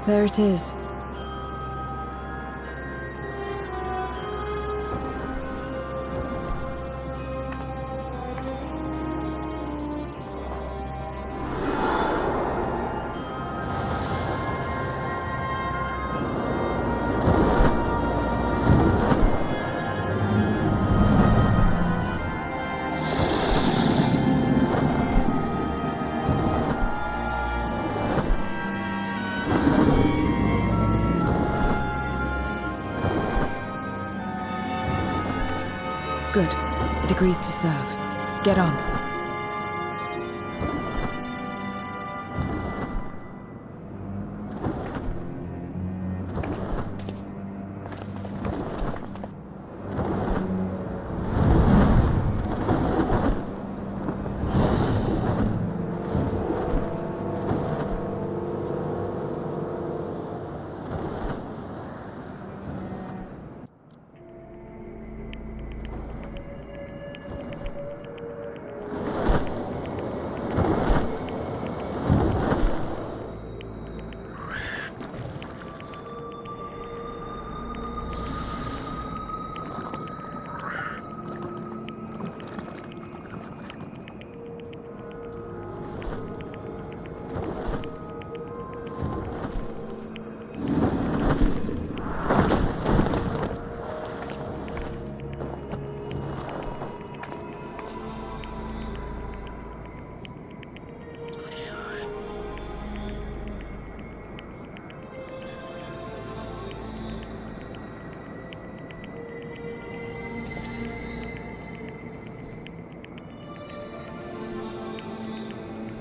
There it is. Good. It agrees to serve. Get on.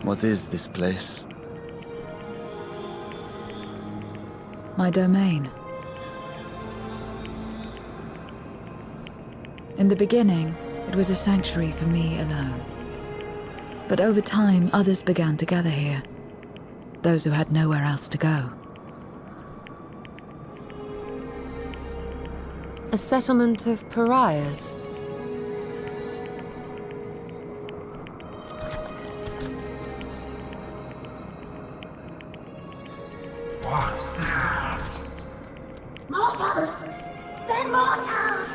What is this place? My domain. In the beginning, it was a sanctuary for me alone. But over time, others began to gather here. Those who had nowhere else to go. A settlement of pariahs. What's that? Mortals! They're mortals!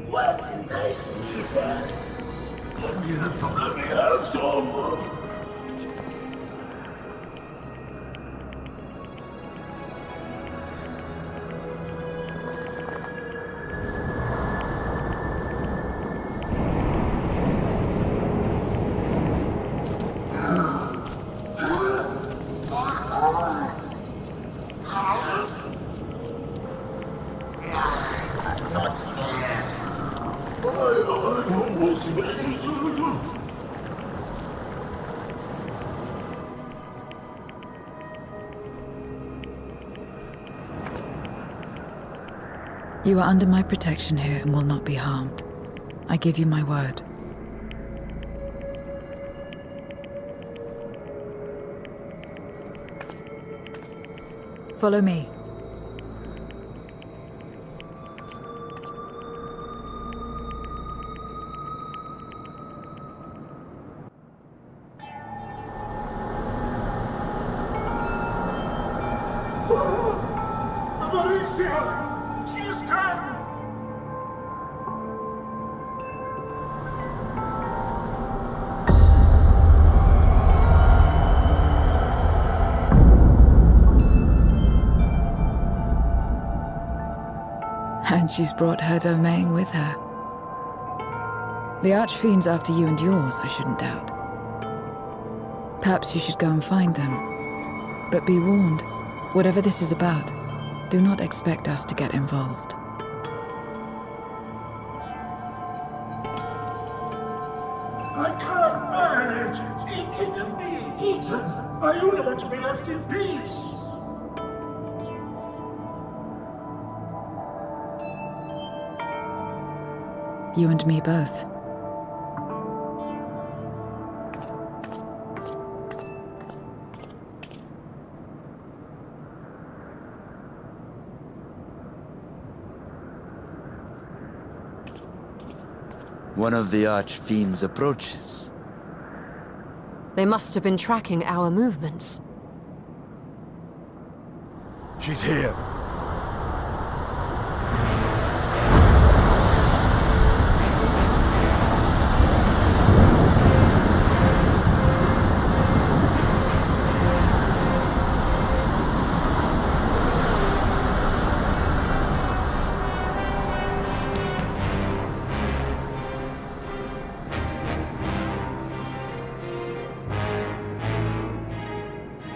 What did they see here? Let me have some! Not fair. I don't want to be. You are under my protection here and will not be harmed. I give you my word. Follow me. Amarillo! She has come! And she's brought her domain with her. The Archfiend's after you and yours, I shouldn't doubt. Perhaps you should go and find them. But be warned, whatever this is about, do not expect us to get involved. I can't bear it! Eating and being eaten! I only want to be left in peace! You and me both. One of the Archfiends approaches. They must have been tracking our movements. She's here.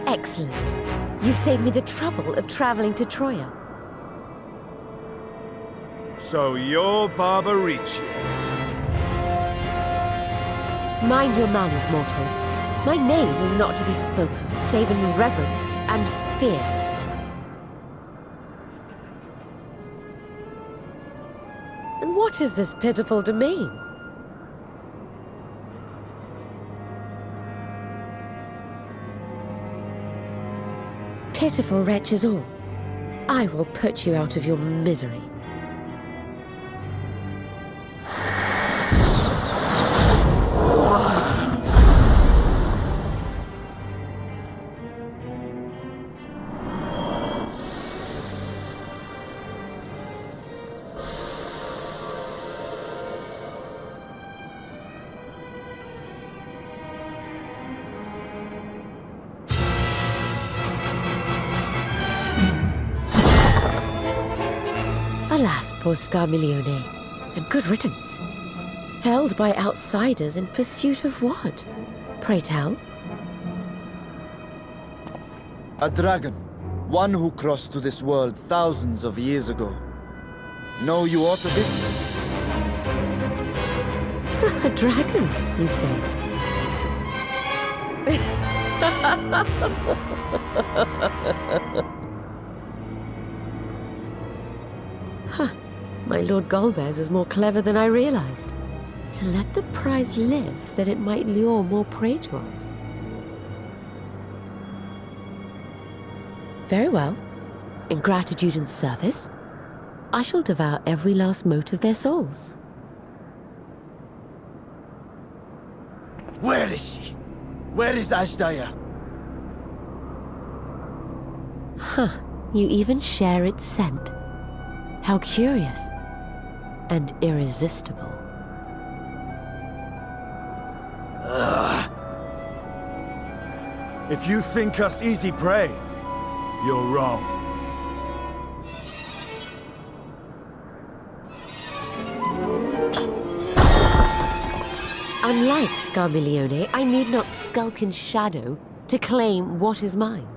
Excellent. You've saved me the trouble of traveling to Troya. So you're Barbarici. Mind your manners, mortal. My name is not to be spoken, save in reverence and fear. And what is this pitiful domain? Pitiful wretches all. I will put you out of your misery. Alas, poor Scarmiglione, and good riddance. Felled by outsiders in pursuit of what? Pray tell. A dragon. One who crossed to this world thousands of years ago. Know you aught of it? A dragon, you say? My Lord Golbez is more clever than I realized. To let the prize live, that it might lure more prey to us. Very well. In gratitude and service, I shall devour every last mote of their souls. Where is she? Where is Ashdaya? You even share its scent. How curious and irresistible. If you think us easy prey, you're wrong. Unlike Scarmiglione, I need not skulk in shadow to claim what is mine.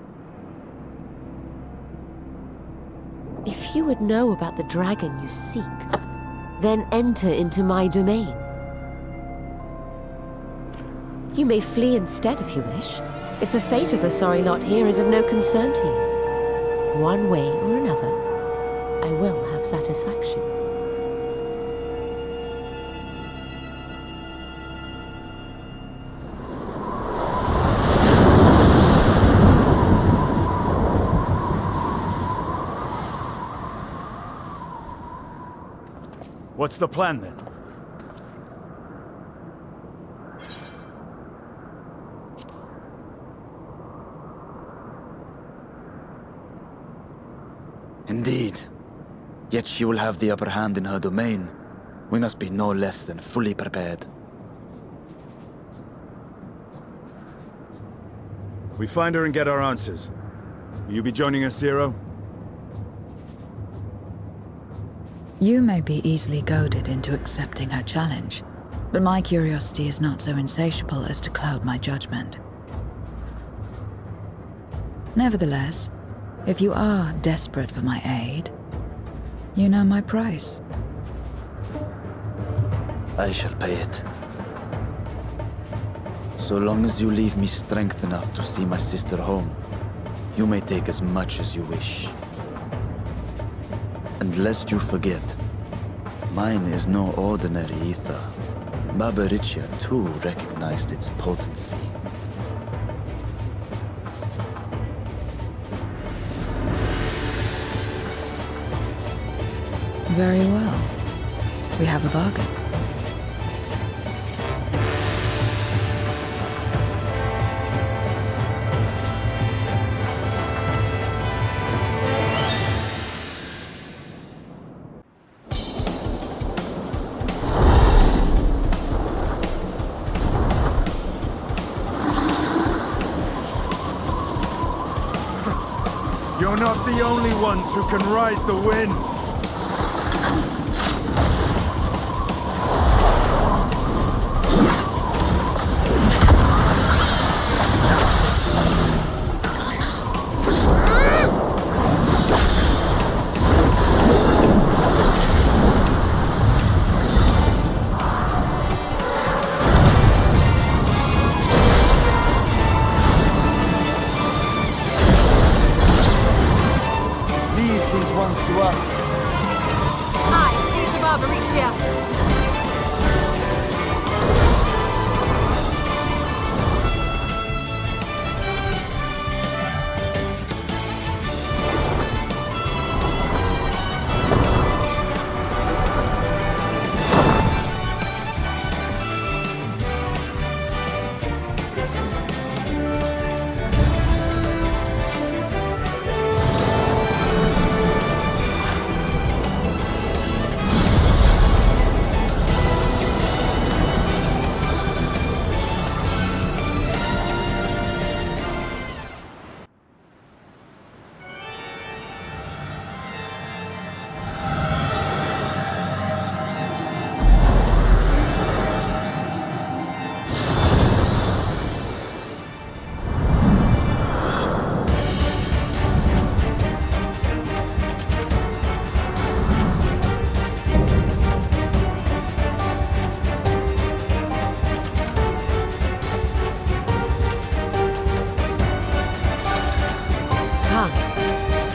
If you would know about the dragon you seek, then enter into my domain. You may flee instead if you wish, if the fate of the sorry lot here is of no concern to you. One way or another, I will have satisfaction. What's the plan then? Indeed. Yet she will have the upper hand in her domain. We must be no less than fully prepared. We find her and get our answers. Will you be joining us, Zero? You may be easily goaded into accepting her challenge, but my curiosity is not so insatiable as to cloud my judgment. Nevertheless, if you are desperate for my aid, you know my price. I shall pay it. So long as you leave me strength enough to see my sister home, you may take as much as you wish. And lest you forget, mine is no ordinary ether. Barbarici too recognized its potency. Very well. We have a bargain. only ones who can ride the wind. To us. Aye, see to Barbaricia.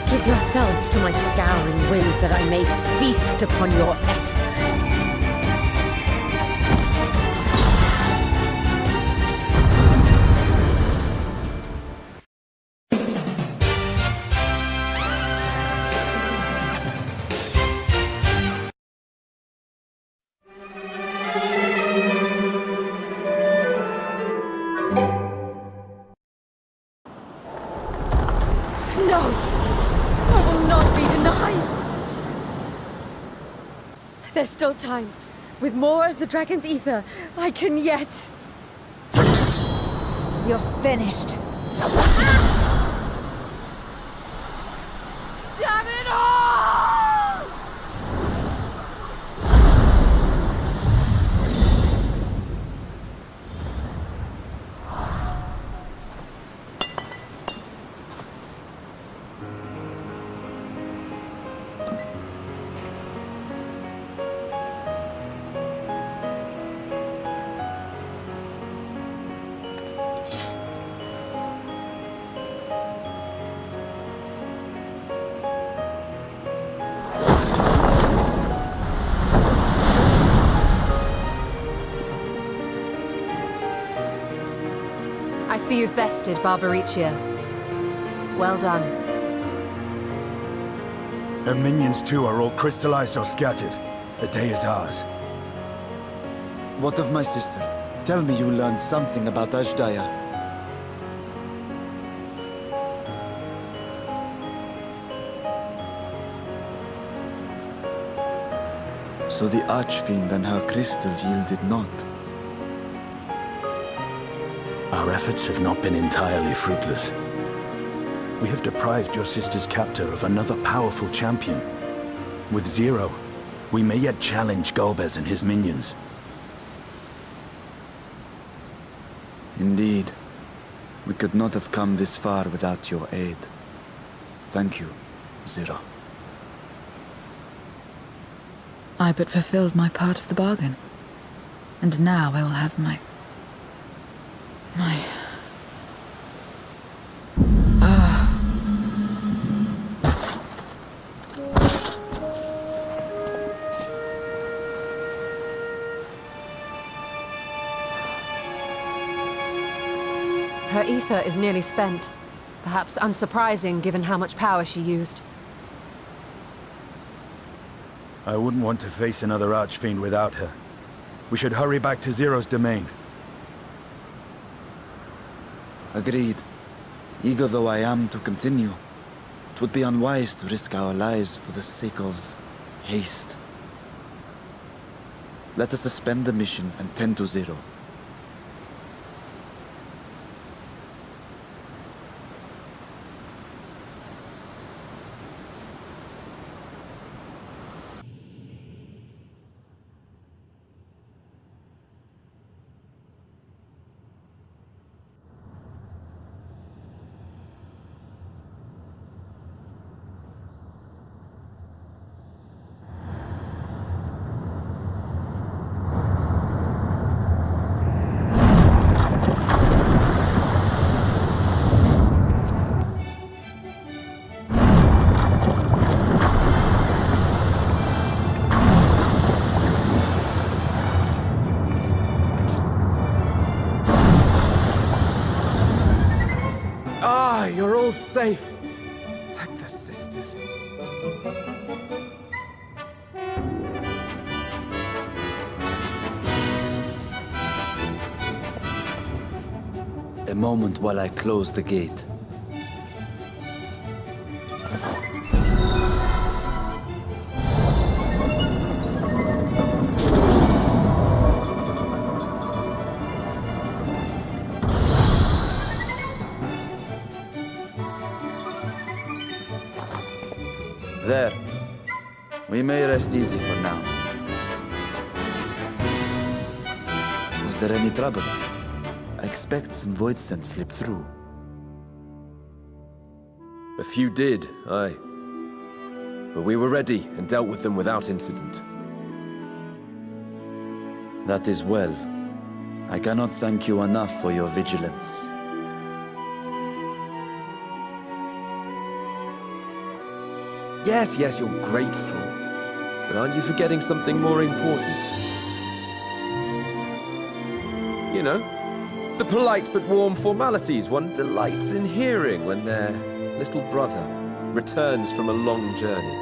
Give yourselves to my scouring winds that I may feast upon your essence. There's still time. With more of the dragon's ether, I can yet... You're finished. Damn it all! I see you've bested Barbaricia. Well done. Her minions too are all crystallized or scattered. The day is ours. What of my sister? Tell me you learned something about Ajdaya. So the Archfiend and her crystal yielded not. Our efforts have not been entirely fruitless. We have deprived your sister's captor of another powerful champion. With Zero, we may yet challenge Golbez and his minions. Indeed. We could not have come this far without your aid. Thank you, Zero. I but fulfilled my part of the bargain. And now I will have my... Her ether is nearly spent. Perhaps unsurprising given how much power she used. I wouldn't want to face another Archfiend without her. We should hurry back to Zero's domain. Agreed. Eager though I am to continue, it would be unwise to risk our lives for the sake of haste. Let us suspend the mission and tend to Zero. safe! Thank the sisters. A moment while I close the gate. There. We may rest easy for now. Was there any trouble? I expect some void scent slipped through. A few did, aye. But we were ready and dealt with them without incident. That is well. I cannot thank you enough for your vigilance. Yes, yes, you're grateful. But aren't you forgetting something more important? You know, the polite but warm formalities one delights in hearing when their little brother returns from a long journey.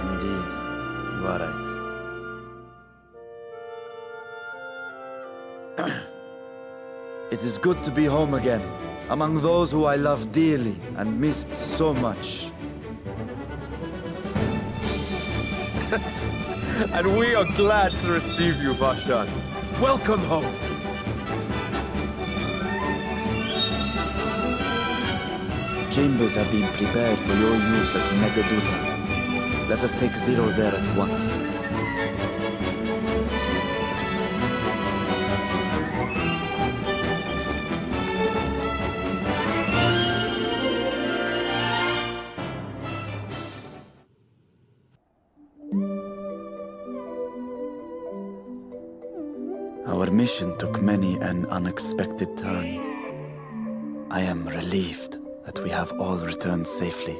Indeed, you are right. It is good to be home again, among those who I love dearly and missed so much. And we are glad to receive you, Vashan. Welcome home. Chambers have been prepared for your use at Megaduta. Let us take Zero there at once. Our mission took many an unexpected turn. I am relieved that we have all returned safely.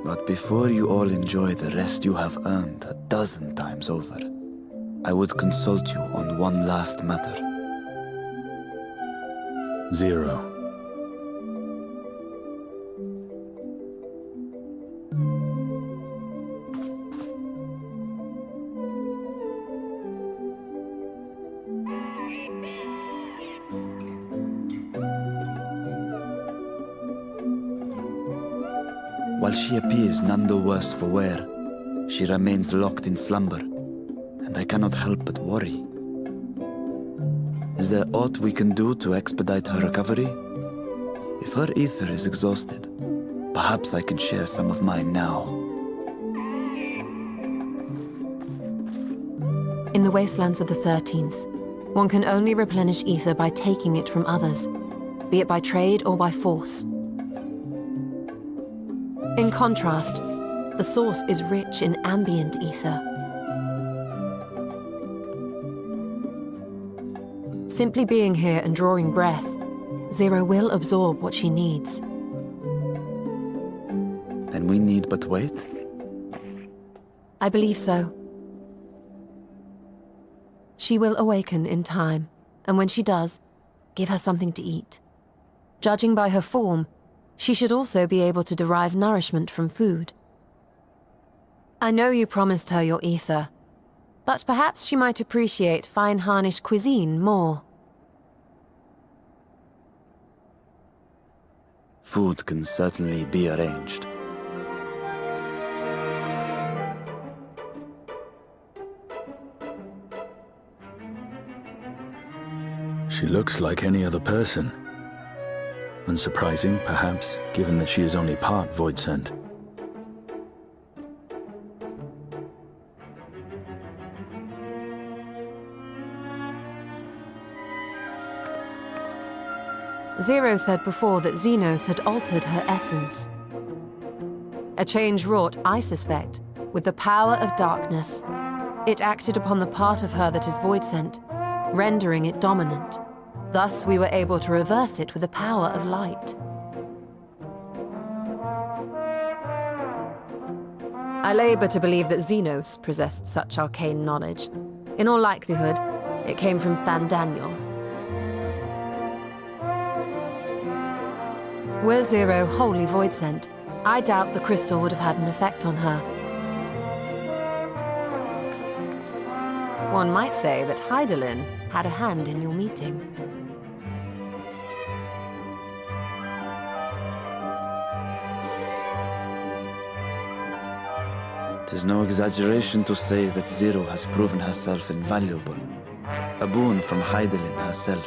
But before you all enjoy the rest you have earned 12 times over, I would consult you on one last matter. Zero. While she appears none the worse for wear, she remains locked in slumber, and I cannot help but worry. Is there aught we can do to expedite her recovery? If her ether is exhausted, perhaps I can share some of mine now. In the wastelands of the 13th, one can only replenish ether by taking it from others, be it by trade or by force. In contrast, the source is rich in ambient ether. Simply being here and drawing breath, Zero will absorb what she needs. Then we need but wait? I believe so. She will awaken in time, and when she does, give her something to eat. Judging by her form, she should also be able to derive nourishment from food. I know you promised her your ether, but perhaps she might appreciate fine Harnish cuisine more. Food can certainly be arranged. She looks like any other person. Unsurprising, perhaps, given that she is only part void scent. Zero said before that Xenos had altered her essence. A change wrought, I suspect, with the power of darkness. It acted upon the part of her that is void scent, rendering it dominant. Thus, we were able to reverse it with the power of light. I labor to believe that Xenos possessed such arcane knowledge. In all likelihood, it came from Thandaniel. Were Zero wholly void sent, I doubt the crystal would have had an effect on her. One might say that Hydaelyn had a hand in your meeting. Tis no exaggeration to say that Zero has proven herself invaluable. A boon from Hydaelyn herself.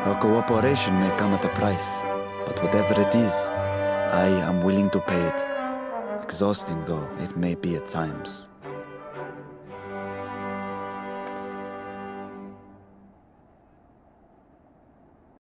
Her cooperation may come at a price, but whatever it is, I am willing to pay it. Exhausting though it may be at times.